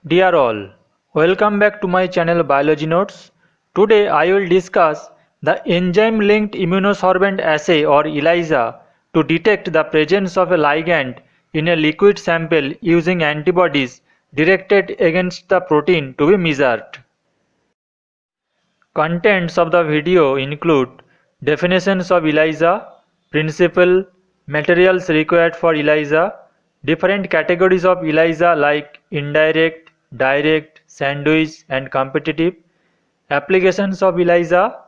Dear all, welcome back to my channel Biology Notes. Today I will discuss the enzyme-linked immunosorbent assay or ELISA to detect the presence of a ligand in a liquid sample using antibodies directed against the protein to be measured. Contents of the video include definitions of ELISA, principle, materials required for ELISA, different categories of ELISA like indirect, direct, sandwich and competitive, applications of ELISA,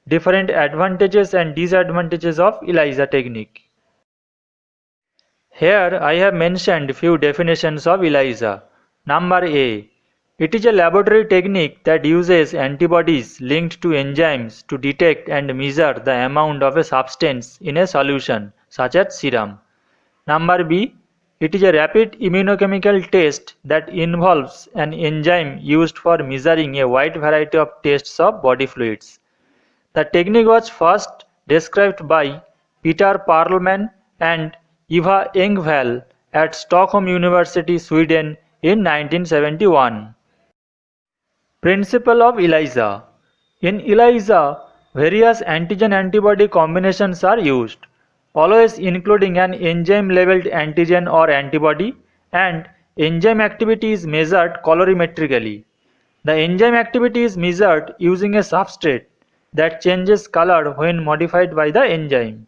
different advantages and disadvantages of ELISA technique. Here I have mentioned few definitions of ELISA. Number A. It is a laboratory technique that uses antibodies linked to enzymes to detect and measure the amount of a substance in a solution, such as serum. Number B. It is a rapid immunochemical test that involves an enzyme used for measuring a wide variety of tests of body fluids. The technique was first described by Peter Perlman and Eva Engvall at Stockholm University, Sweden in 1971. Principle of ELISA. In ELISA, various antigen-antibody combinations are used, always including an enzyme-labeled antigen or antibody, and enzyme activity is measured colorimetrically. The enzyme activity is measured using a substrate that changes color when modified by the enzyme.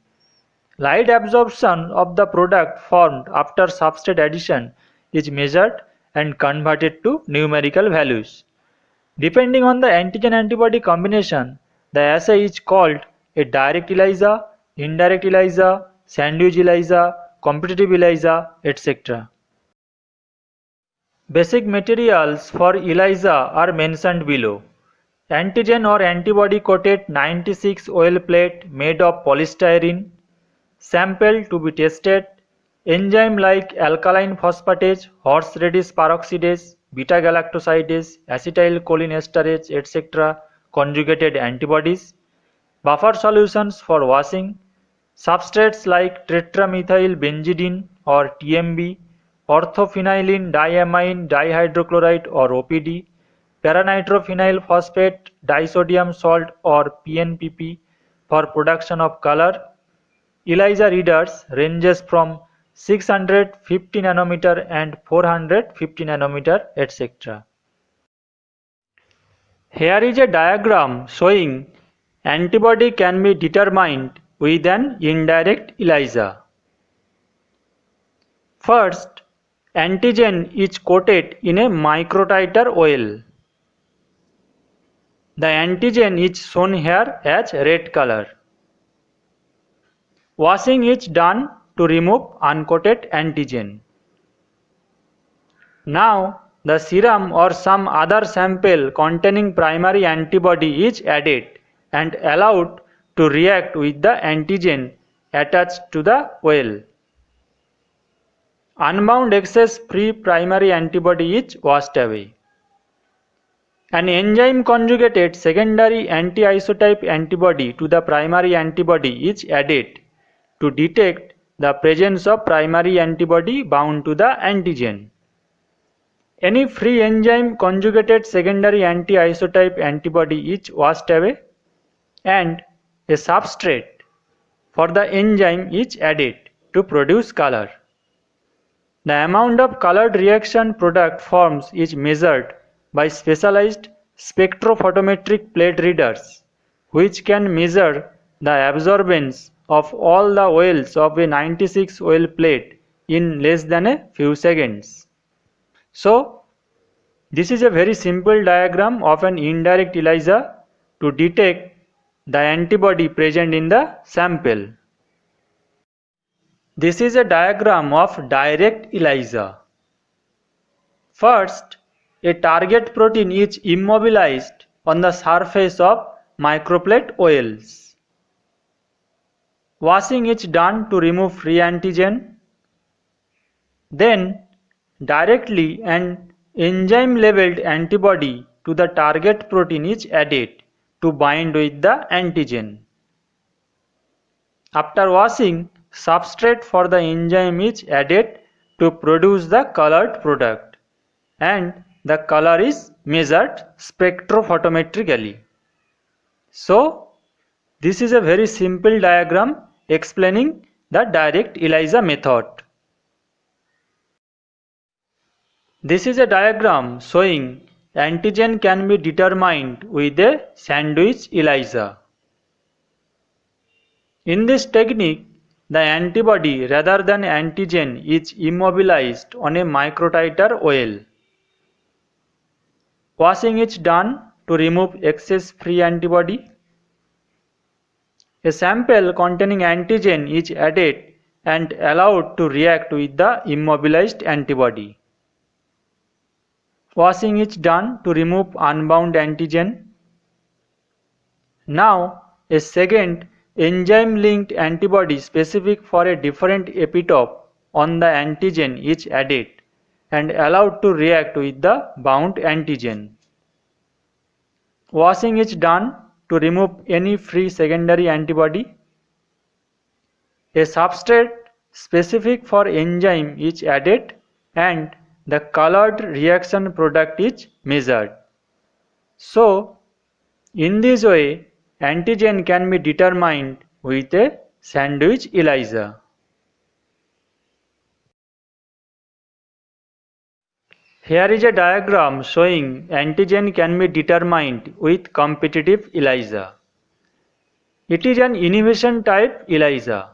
Light absorption of the product formed after substrate addition is measured and converted to numerical values. Depending on the antigen-antibody combination, the assay is called a direct ELISA, indirect ELISA, sandwich ELISA, competitive ELISA, etc. Basic materials for ELISA are mentioned below. Antigen or antibody coated 96 oil plate made of polystyrene. Sample to be tested. Enzyme like alkaline phosphatase, horseradish peroxidase, beta-galactosidase, acetylcholinesterase, etc. Conjugated antibodies. Buffer solutions for washing. Substrates like tetramethyl benzidine or TMB, orthophenylene diamine dihydrochloride or OPD, paranitrophenyl phosphate disodium salt or PNPP for production of color. ELISA readers ranges from 650 nanometer and 450 nanometer, etc. Here is a diagram showing antibody can be determined with an indirect ELISA. First, antigen is coated in a microtiter oil. The antigen is shown here as red color. Washing is done to remove uncoated antigen. Now, the serum or some other sample containing primary antibody is added and allowed to react with the antigen attached to the oil. Unbound excess free primary antibody is washed away. An enzyme conjugated secondary anti-isotype antibody to the primary antibody is added to detect the presence of primary antibody bound to the antigen. Any free enzyme conjugated secondary anti-isotype antibody is washed away and a substrate for the enzyme is added to produce color. The amount of colored reaction product forms is measured by specialized spectrophotometric plate readers, which can measure the absorbance of all the oils of a 96 oil plate in less than a few seconds. So, this is a very simple diagram of an indirect ELISA to detect the antibody present in the sample. This is a diagram of direct ELISA. First, a target protein is immobilized on the surface of microplate oils. Washing is done to remove free antigen. Then, directly an enzyme-labeled antibody to the target protein is added to bind with the antigen. After washing, substrate for the enzyme is added to produce the colored product, and the color is measured spectrophotometrically. So, this is a very simple diagram explaining the direct ELISA method. This is a diagram showing antigen can be determined with a sandwich ELISA. In this technique, the antibody rather than antigen is immobilized on a microtiter well. Washing is done to remove excess free antibody. A sample containing antigen is added and allowed to react with the immobilized antibody. Washing is done to remove unbound antigen. Now, a second enzyme-linked antibody specific for a different epitope on the antigen is added and allowed to react with the bound antigen. Washing is done to remove any free secondary antibody. A substrate specific for enzyme is added and the colored reaction product is measured. So, in this way, antigen can be determined with a sandwich ELISA. Here is a diagram showing antigen can be determined with competitive ELISA. It is an inhibition type ELISA.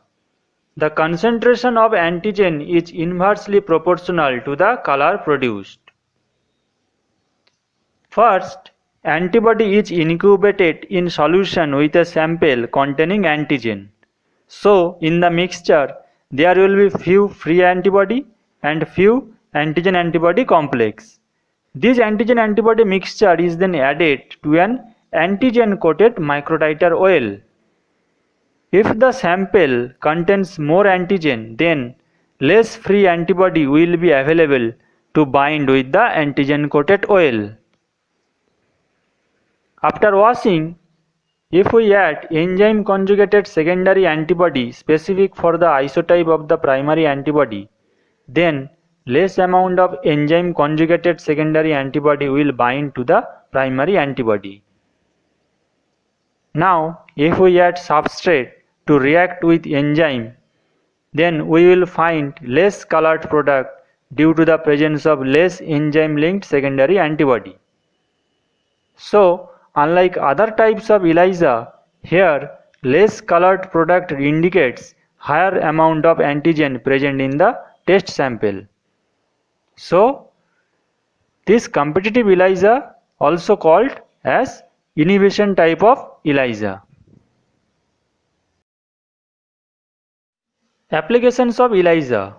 The concentration of antigen is inversely proportional to the color produced. First, antibody is incubated in solution with a sample containing antigen. So, in the mixture, there will be few free antibody and few antigen-antibody complex. This antigen-antibody mixture is then added to an antigen-coated microtiter well. If the sample contains more antigen, then less free antibody will be available to bind with the antigen-coated well. After washing, if we add enzyme conjugated secondary antibody specific for the isotype of the primary antibody, then less amount of enzyme conjugated secondary antibody will bind to the primary antibody. Now, if we add substrate to react with enzyme, then we will find less colored product due to the presence of less enzyme linked secondary antibody. So, unlike other types of ELISA, here less colored product indicates higher amount of antigen present in the test sample. So, this competitive ELISA also called as inhibition type of ELISA. Applications of ELISA.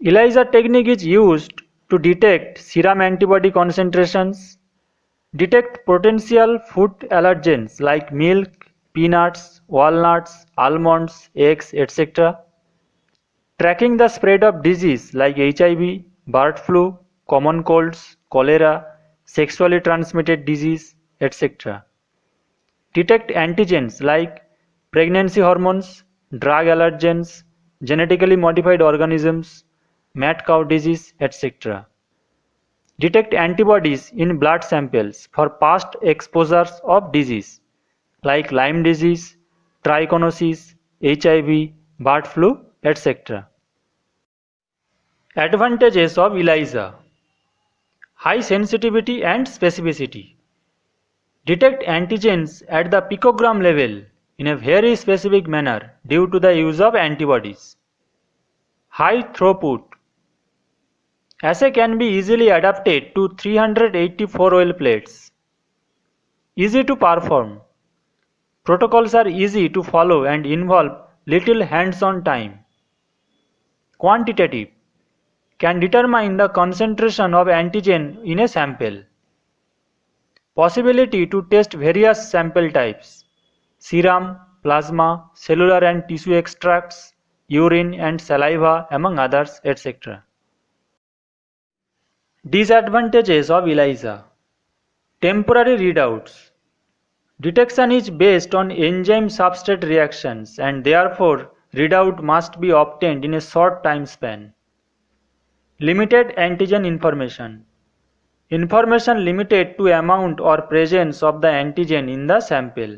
ELISA technique is used to detect serum antibody concentrations, detect potential food allergens like milk, peanuts, walnuts, almonds, eggs, etc. Tracking the spread of disease like HIV, bird flu, common colds, cholera, sexually transmitted disease, etc. Detect antigens like pregnancy hormones, drug allergens, genetically modified organisms, mad cow disease, etc. Detect antibodies in blood samples for past exposures of disease like Lyme disease, trichinosis, HIV, bird flu, etc. Advantages of ELISA. High sensitivity and specificity. Detect antigens at the picogram level in a very specific manner due to the use of antibodies. High throughput. Assay can be easily adapted to 384 well plates. Easy to perform. Protocols are easy to follow and involve little hands-on time. Quantitative. Can determine the concentration of antigen in a sample. Possibility to test various sample types: serum, plasma, cellular and tissue extracts, urine and saliva among others, etc. Disadvantages of ELISA. Temporary readouts. Detection is based on enzyme substrate reactions and therefore readout must be obtained in a short time span. Limited antigen information. Information limited to amount or presence of the antigen in the sample.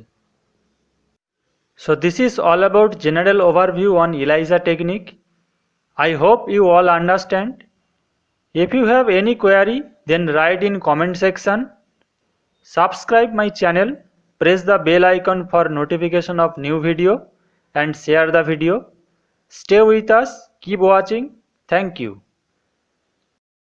So this is all about general overview on ELISA technique. I hope you all understand. If you have any query, then write in comment section. Subscribe my channel, press the bell icon for notification of new video and share the video. Stay with us, keep watching. Thank you.